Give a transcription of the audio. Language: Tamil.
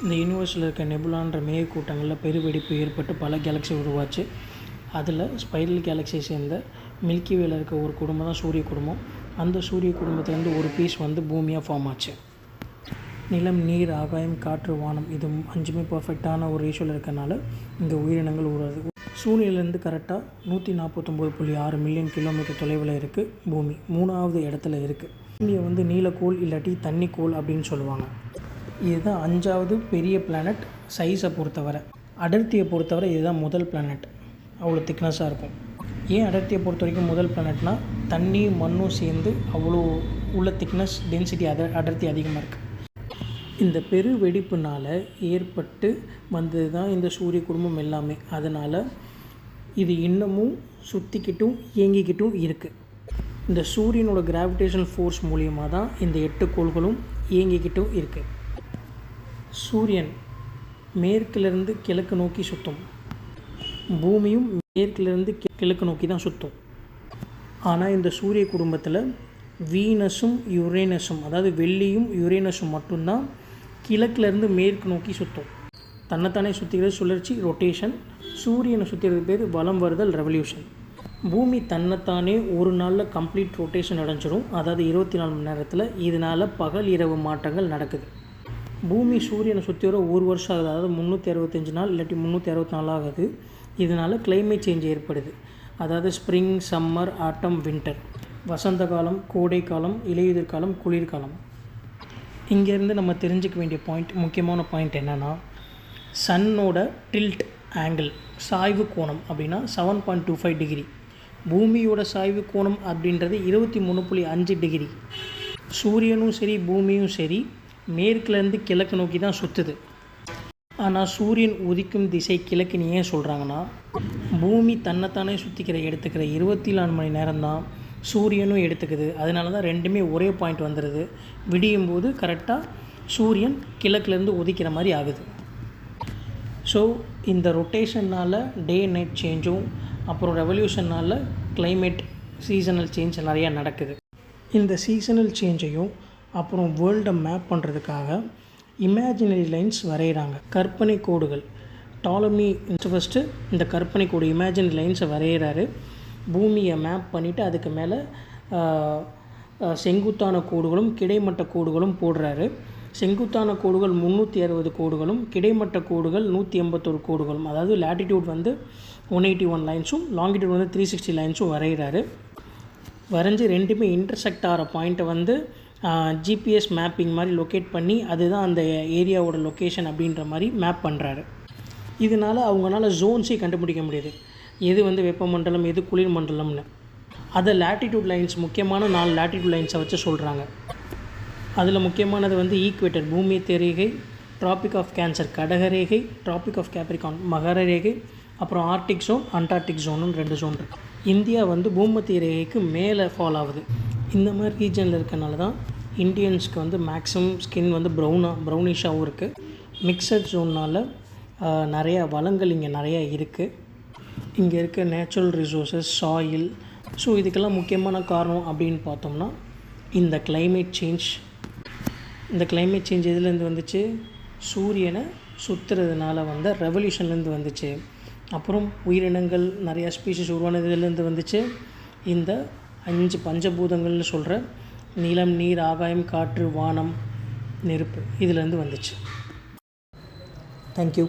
இந்த யூனிவர்ஸில் இருக்க நெபுலான்ற மேகக்கூட்டங்களில் பெருவெடிப்பு ஏற்பட்டு பல கேலக்ஸி உருவாச்சு. அதில் ஸ்பைரல் கேலக்ஸியை சேர்ந்த மில்கி வேல இருக்க ஒரு குடும்பம் தான் சூரிய குடும்பம். அந்த சூரிய குடும்பத்துலேருந்து ஒரு பீஸ் வந்து பூமியாக ஃபார்ம் ஆச்சு. நிலம், நீர், ஆகாயம், காற்று, வானம் இது 5மே பர்ஃபெக்டான ஒரு ரேஷியோவில் இருக்கனால இங்கே உயிரினங்கள் உருவாது. சூரியன்லேருந்து கரெக்டாக 149.6 மில்லியன் கிலோமீட்டர் தொலைவில் இருக்குது பூமி. 3வது இடத்துல இருக்குது. பூமியை வந்து நீலக்கோள் இல்லாட்டி தண்ணிக்கோள் அப்படின்னு சொல்லுவாங்க. இதுதான் 5வது பெரிய பிளானட் சைஸை பொறுத்தவரை. அடர்த்தியை பொறுத்தவரை இதுதான் முதல் பிளானட். அவ்வளோ திக்னஸாக இருக்கும். ஏன் அடர்த்தியை பொறுத்த வரைக்கும் முதல் பிளானட்னால் தண்ணி மண்ணும் சேர்ந்து அவ்வளோ உள்ள திக்னஸ் டென்சிட்டி அடர்த்தி அதிகமாக இருக்குது. இந்த பெரு வெடிப்புனால் ஏற்பட்டு வந்தது தான் இந்த சூரிய குடும்பம் எல்லாமே. அதனால் இது இன்னமும் சுற்றிக்கிட்டும் இயங்கிக்கிட்டும் இருக்குது. இந்த சூரியனோட கிராவிடேஷனல் ஃபோர்ஸ் மூலியமாக தான் இந்த 8 கோள்களும் இயங்கிக்கிட்டும் இருக்குது. சூரியன் மேற்கிலிருந்து கிழக்கு நோக்கி சுற்றும். பூமியும் மேற்கிலிருந்து கிழக்கு நோக்கி தான் சுற்றும். ஆனால் இந்த சூரிய குடும்பத்தில் வீனஸும் யுரேனஸும், அதாவது வெள்ளியும் யுரேனஸும் மட்டும்தான் கிழக்கிலேருந்து மேற்கு நோக்கி சுற்றும். தன்னைத்தானே சுற்றிக்கிறது சுழற்சி, ரொட்டேஷன். சூரியனை சுற்றிறது பேர் வலம் வருதல், ரெவல்யூஷன். பூமி தன்னைத்தானே ஒரு நாளில் கம்ப்ளீட் ரொட்டேஷன் அடைஞ்சிடும், அதாவது 24 மணி நேரத்தில். இதனால் பகல் இரவு மாற்றங்கள் நடக்குது. பூமி சூரியனை சுற்றி வர ஒரு வருஷம் ஆகுது, அதாவது 365 நாள் இல்லாட்டி 364 ஆகுது. இதனால் கிளைமேட் சேஞ்ச் ஏற்படுது, அதாவது ஸ்ப்ரிங், சம்மர், ஆட்டம், வின்டர், வசந்த காலம், கோடை காலம், இலையுதிர் காலம், குளிர்காலம். இங்கேருந்து நம்ம தெரிஞ்சிக்க வேண்டிய முக்கியமான பாயிண்ட் என்னென்னா, சன்னோட டில்ட் ஆங்கிள், சாய்வு கோணம் அப்படின்னா 7.25 டிகிரி. பூமியோட சாய்வு கோணம் அப்படின்றது 23.5 டிகிரி. சூரியனும் சரி பூமியும் சரி மேற்குலேருந்து கிழக்கு நோக்கி தான் சுற்றுது. ஆனால் சூரியன் உதிக்கும் திசை கிழக்குன்னு ஏன் சொல்கிறாங்கன்னா, பூமி தன்னைத்தானே சுற்றிக்கிற எடுத்துக்கிற 24 மணி நேரம் தான் சூரியனும் எடுத்துக்குது. அதனால தான் ரெண்டுமே ஒரே பாயிண்ட் வந்துடுது. விடியும் போது கரெக்டாக சூரியன் கிழக்குலேருந்து உதிக்கிற மாதிரி ஆகுது. ஸோ இந்த ரொட்டேஷன்னால் டே நைட் சேஞ்சும், அப்புறம் ரெவல்யூஷன்னால் கிளைமேட் சீசனல் சேஞ்ச் நிறையா நடக்குது. இந்த சீசனல் சேஞ்சையும் அப்புறம் வேர்ல்டை மேப் பண்ணுறதுக்காக இமேஜினரி லைன்ஸ் வரைகிறாங்க, கற்பனை கோடுகள். டாலமி ஃபஸ்ட்டு இந்த கற்பனை கோடு இமேஜினரி லைன்ஸை வரைகிறாரு. பூமியை மேப் பண்ணிவிட்டு அதுக்கு மேலே செங்குத்தான கோடுகளும் கிடைமட்ட கோடுகளும் போடுறாரு. செங்குத்தான கோடுகள் 360 கோடுகளும், கிடைமட்ட கோடுகள் 181 கோடுகளும், அதாவது லேட்டிடியூட் வந்து 181 லைன்ஸும், லாங்கிடியூட் வந்து 360 லைன்ஸும் வரைகிறாரு. வரைஞ்சி ரெண்டுமே இன்டர்செக்ட் ஆகிற பாயிண்ட்டை வந்து ஜிபிஎஸ் மேப்பிங் மாதிரி லொக்கேட் பண்ணி அதுதான் அந்த ஏரியாவோட லொக்கேஷன் அப்படின்ற மாதிரி மேப் பண்ணுறாரு. இதனால் அவங்களால ஜோன்ஸே கண்டுபிடிக்க முடியுது, எது வந்து வெப்பமண்டலம், எது குளிர் மண்டலம்னு. அதை லேட்டிடியூட் லைன்ஸ், முக்கியமான 4 லேட்டிடியூட் லைன்ஸை வச்சு சொல்கிறாங்க. அதில் முக்கியமானது வந்து ஈக்குவேட்டர், பூமத்திய ரேகை, ட்ராபிக் ஆஃப் கேன்சர், கடகரேகை, ட்ராபிக் ஆஃப் கேப்ரிகான், மகர ரேகை, அப்புறம் ஆர்டிக் ஜோன், அண்டார்டிக் ஜோனுன்னு 2 ஜோன் இருக்குது. இந்தியா வந்து பூமத்திய ரேகைக்கு மேலே ஃபால் ஆகுது. இந்த மாதிரி ரீஜனில் இருக்கனால தான் இந்தியன்ஸ்க்கு வந்து மேக்ஸிமம் ஸ்கின் வந்து ப்ரௌனிஷாகவும் இருக்குது. மிக்சட் ஜோன்னால் நிறையா வளங்கள் இங்கே நிறையா இருக்குது. இங்கே இருக்க நேச்சுரல் ரிசோர்ஸஸ், சாயில். ஸோ இதுக்கெல்லாம் முக்கியமான காரணம் அப்படின்னு பார்த்தோம்னா இந்த கிளைமேட் சேஞ்ச். இந்த கிளைமேட் சேஞ்ச் எதுலேருந்து வந்துச்சு? சூரியனை சுற்றுறதுனால வந்த ரெவல்யூஷன்லேருந்து வந்துச்சு. அப்புறம் உயிரினங்கள் நிறையா ஸ்பீஷிஸ் உருவானது இதுலேருந்து வந்துச்சு. இந்த 5 பஞ்சபூதங்கள்னு சொல்கிற நிலம், நீர், ஆகாயம், காற்று, வானம், நெருப்பு இதுலேருந்து வந்துச்சு. தேங்க்யூ.